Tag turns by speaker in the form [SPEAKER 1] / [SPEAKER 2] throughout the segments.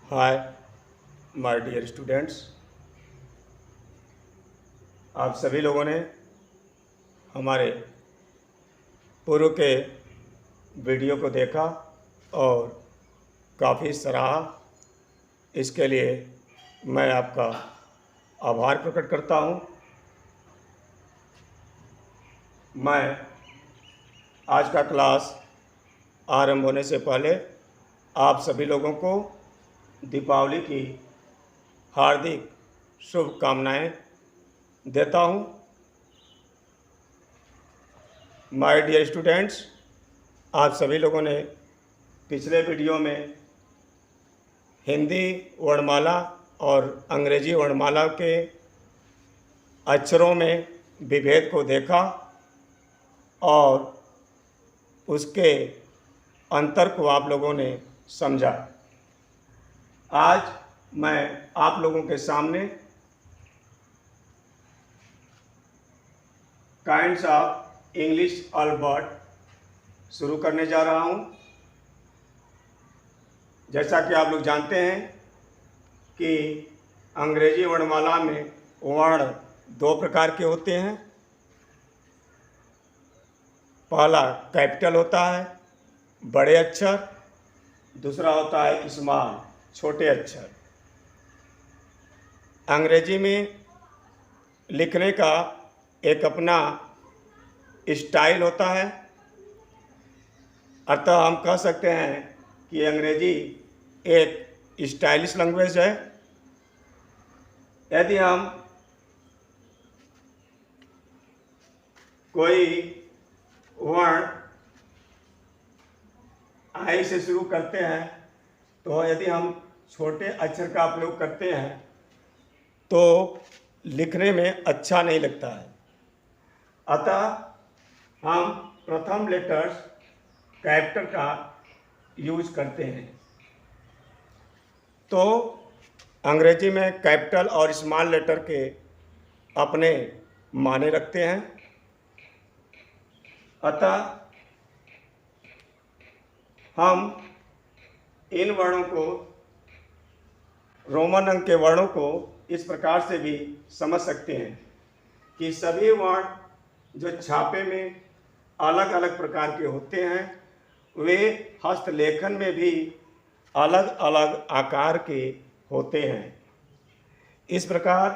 [SPEAKER 1] Hi my dear students, आप सभी लोगों ने हमारे पूर्व के वीडियो को देखा और काफ़ी सराहा। इसके लिए मैं आपका आभार प्रकट करता हूँ। मैं आज का क्लास आरंभ होने से पहले आप सभी लोगों को दीपावली की हार्दिक शुभकामनाएं देता हूँ। माय डियर स्टूडेंट्स, आप सभी लोगों ने पिछले वीडियो में हिंदी वर्णमाला और अंग्रेजी वर्णमाला के अक्षरों में विभेद को देखा और उसके अंतर को आप लोगों ने समझा। आज मैं आप लोगों के सामने काइंड्स ऑफ इंग्लिश अल्फाबेट शुरू करने जा रहा हूं। जैसा कि आप लोग जानते हैं कि अंग्रेजी वर्णमाला में वर्ण दो प्रकार के होते हैं। पहला कैपिटल होता है, बड़े अक्षर। दूसरा होता है स्मॉल, छोटे अक्षर। अंग्रेजी में लिखने का एक अपना स्टाइल होता है। अतः हम कह सकते हैं कि अंग्रेजी एक स्टाइलिश लैंग्वेज है। यदि हम कोई वर्ण आई से शुरू करते हैं तो यदि हम छोटे अक्षर का प्रयोग करते हैं तो लिखने में अच्छा नहीं लगता है। अतः हम प्रथम लेटर्स कैपिटल का यूज करते हैं। तो अंग्रेजी में कैपिटल और स्मॉल लेटर के अपने माने रखते हैं। अतः हम इन वर्णों को, रोमन अंक के वर्णों को इस प्रकार से भी समझ सकते हैं कि सभी वर्ण जो छापे में अलग अलग प्रकार के होते हैं वे हस्तलेखन में भी अलग अलग आकार के होते हैं। इस प्रकार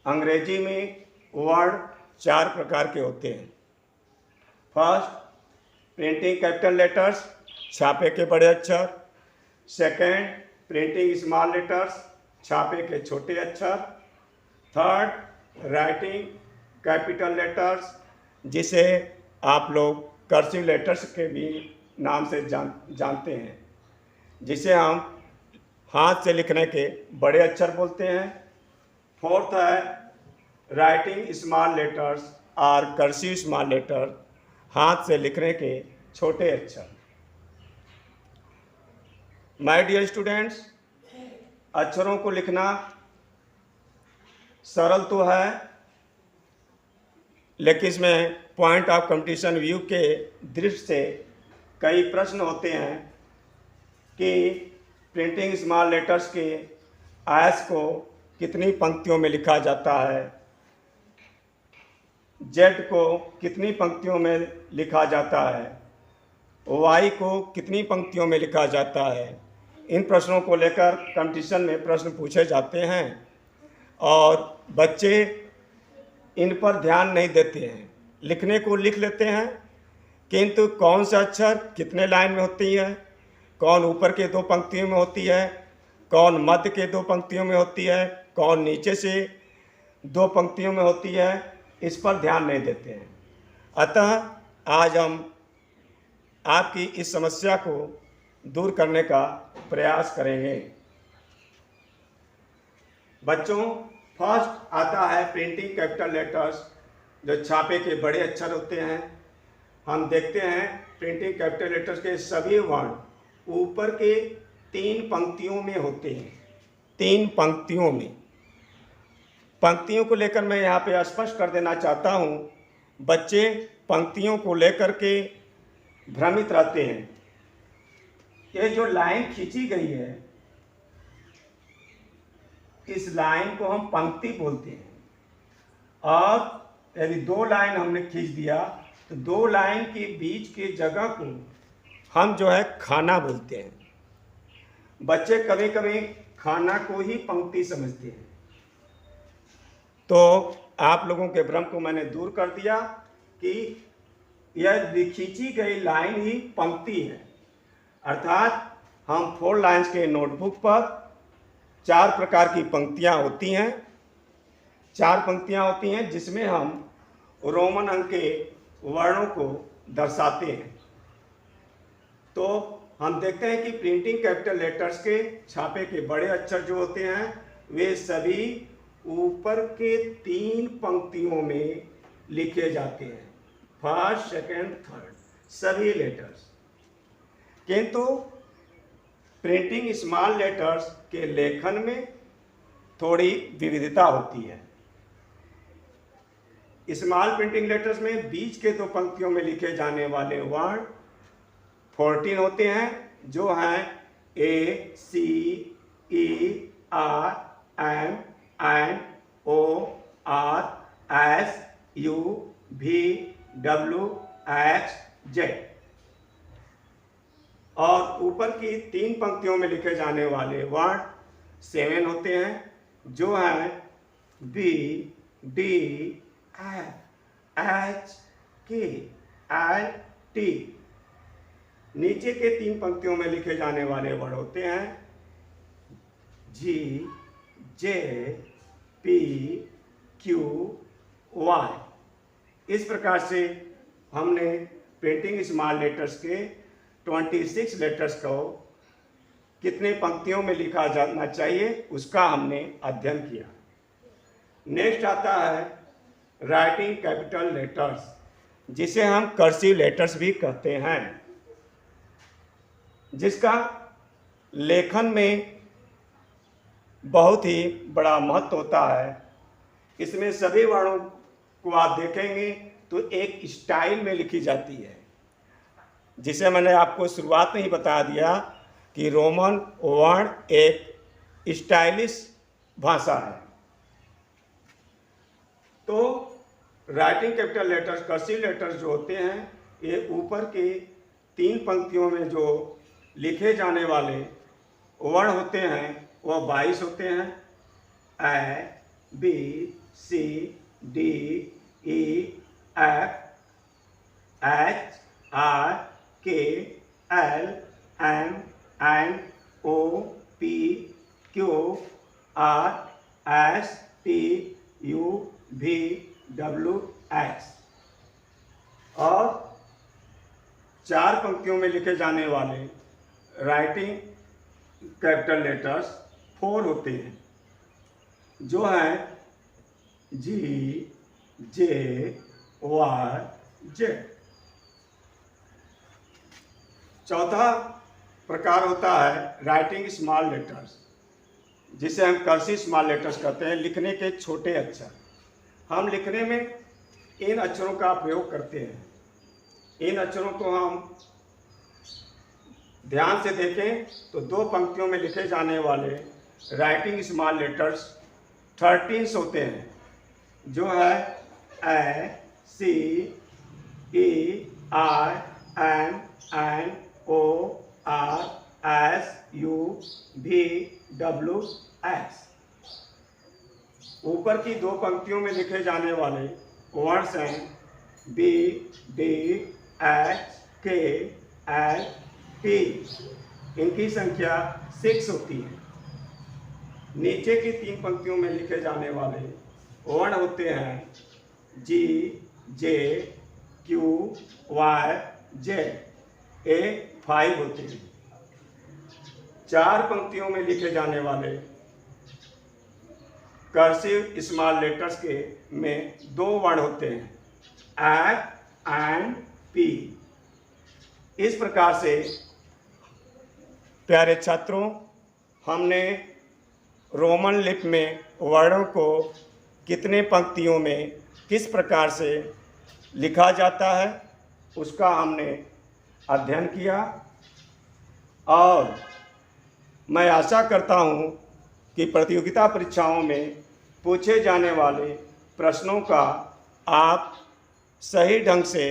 [SPEAKER 1] अंग्रेजी में वर्ण चार प्रकार के होते हैं। फर्स्ट, प्रिंटिंग कैपिटल लेटर्स, छापे के बड़े अक्षर। सेकेंड, प्रिंटिंग स्मॉल लेटर्स, छापे के छोटे अक्षर। थर्ड, राइटिंग कैपिटल लेटर्स, जिसे आप लोग कर्सिव लेटर्स के भी नाम से जानते हैं, जिसे हम हाथ से लिखने के बड़े अक्षर बोलते हैं। फोर्थ है राइटिंग स्मॉल लेटर्स और कर्सिव स्मॉल लेटर, हाथ से लिखने के छोटे अक्षर। माय डियर स्टूडेंट्स, अक्षरों को लिखना सरल तो है, लेकिन इसमें पॉइंट ऑफ कंपटीशन व्यू के दृष्टि से कई प्रश्न होते हैं कि प्रिंटिंग स्मॉल लेटर्स के एस को कितनी पंक्तियों में लिखा जाता है, जेड को कितनी पंक्तियों में लिखा जाता है, वाई को कितनी पंक्तियों में लिखा जाता है। इन प्रश्नों को लेकर कंपटीशन में प्रश्न पूछे जाते हैं और बच्चे इन पर ध्यान नहीं देते हैं। लिखने को लिख लेते हैं, किंतु कौन सा अक्षर कितने लाइन में होती है, कौन ऊपर के दो पंक्तियों में होती है, कौन मध्य के दो पंक्तियों में होती है, कौन नीचे से दो पंक्तियों में होती है, इस पर ध्यान नहीं देते हैं। अतः आज हम आपकी इस समस्या को दूर करने का प्रयास करेंगे। बच्चों, फर्स्ट आता है प्रिंटिंग कैपिटल लेटर्स, जो छापे के बड़े अक्षर होते हैं। हम देखते हैं प्रिंटिंग कैपिटल लेटर्स के सभी वर्ण ऊपर के 3 पंक्तियों में होते हैं। 3 पंक्तियों में। पंक्तियों को लेकर मैं यहाँ पे स्पष्ट कर देना चाहता हूँ, बच्चे पंक्तियों को लेकर के भ्रमित रहते हैं। ये जो लाइन खींची गई है इस लाइन को हम पंक्ति बोलते हैं, और यदि 2 लाइन हमने खींच दिया तो 2 लाइन के बीच के जगह को हम जो है खाना बोलते हैं। बच्चे कभी कभी खाना को ही पंक्ति समझते हैं। तो आप लोगों के भ्रम को मैंने दूर कर दिया कि यह खींची गई लाइन ही पंक्ति है। अर्थात हम 4 लाइन्स के नोटबुक पर 4 प्रकार की पंक्तियां होती हैं, 4 पंक्तियां होती हैं जिसमें हम रोमन अंक के वर्णों को दर्शाते हैं। तो हम देखते हैं कि प्रिंटिंग कैपिटल लेटर्स के छापे के बड़े अक्षर जो होते हैं वे सभी ऊपर के 3 पंक्तियों में लिखे जाते हैं, फर्स्ट, सेकंड, थर्ड, सभी लेटर्स। किंतु प्रिंटिंग स्मॉल लेटर्स के लेखन में थोड़ी विविधता होती है। स्मॉल प्रिंटिंग लेटर्स में बीच के 2 पंक्तियों में लिखे जाने वाले वर्ण 14 होते हैं, जो हैं A, C, E, R, M, N, O, R, S, U, V, W, X, Z। और ऊपर की 3 पंक्तियों में लिखे जाने वाले वर्ण 7 होते हैं, जो हैं B, D, F, H, K, L, T। नीचे के 3 पंक्तियों में लिखे जाने वाले वर्ण होते हैं G, J, P, Q, Y। इस प्रकार से हमने प्रिंटिंग स्मॉल लेटर्स के 26 लेटर्स को कितने पंक्तियों में लिखा जाना चाहिए उसका हमने अध्ययन किया। नेक्स्ट आता है राइटिंग कैपिटल लेटर्स, जिसे हम कर्सिव लेटर्स भी कहते हैं, जिसका लेखन में बहुत ही बड़ा महत्व होता है। इसमें सभी वर्णों को आप देखेंगे तो एक स्टाइल में लिखी जाती है, जिसे मैंने आपको शुरुआत में ही बता दिया कि रोमन वर्ण एक स्टाइलिश भाषा है। तो writing capital letters, cursive letters जो होते हैं, ये ऊपर के 3 पंक्तियों में जो लिखे जाने वाले वर्ण होते हैं वह 22 होते हैं। A, B, C, D, E, F, H, I, K, L, M, N, O, P, Q, R, S, T, U, V, W, X। और 4 पंक्तियों में लिखे जाने वाले राइटिंग कैपिटल लेटर्स 4 होते हैं, जो हैं G, J, Y, Z। चौथा प्रकार होता है राइटिंग स्मॉल लेटर्स, जिसे हम कर्सिव स्मॉल लेटर्स कहते हैं, लिखने के छोटे अक्षर। हम लिखने में इन अक्षरों का प्रयोग करते हैं। इन अक्षरों को हम ध्यान से देखें तो 2 पंक्तियों में लिखे जाने वाले राइटिंग स्मॉल लेटर्स 13 होते हैं, जो है A, C, E, I, M, N, O, R, S, U, V, W, X। ऊपर की 2 पंक्तियों में लिखे जाने वाले वर्ड्स हैं B, D, H, K, L, T। इनकी संख्या 6 होती है। नीचे की 3 पंक्तियों में लिखे जाने वाले वर्ण होते हैं G, J, Q, Y, Z। ये 5 होते हैं। 4 पंक्तियों में लिखे जाने वाले कर्सिव स्मॉल लेटर्स के में 2 वर्ण होते हैं F एंड P। इस प्रकार से प्यारे छात्रों, हमने रोमन लिपि में वर्णों को कितने पंक्तियों में किस प्रकार से लिखा जाता है उसका हमने अध्ययन किया, और मैं आशा करता हूँ कि प्रतियोगिता परीक्षाओं में पूछे जाने वाले प्रश्नों का आप सही ढंग से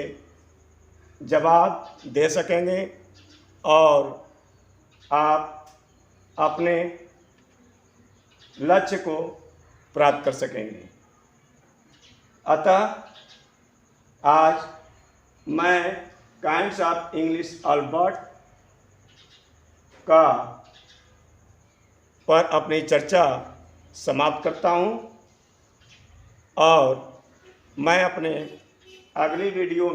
[SPEAKER 1] जवाब दे सकेंगे और आप अपने लक्ष्य को प्राप्त कर सकेंगे। अतः आज मैं काइंड्स ऑफ इंग्लिश अल्बर्ट का पर अपनी चर्चा समाप्त करता हूँ और मैं अपने अगली वीडियो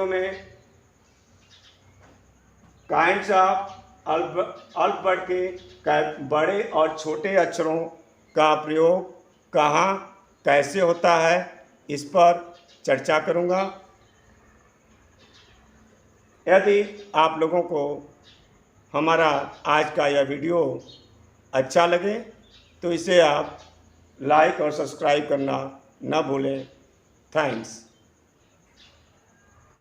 [SPEAKER 1] में काइंड्स ऑफ अल्बर्ट के बड़े और छोटे अक्षरों का प्रयोग कहाँ कैसे होता है इस पर चर्चा करूँगा। यदि आप लोगों को हमारा आज का यह वीडियो अच्छा लगे तो इसे आप लाइक और सब्सक्राइब करना न भूलें। थैंक्स।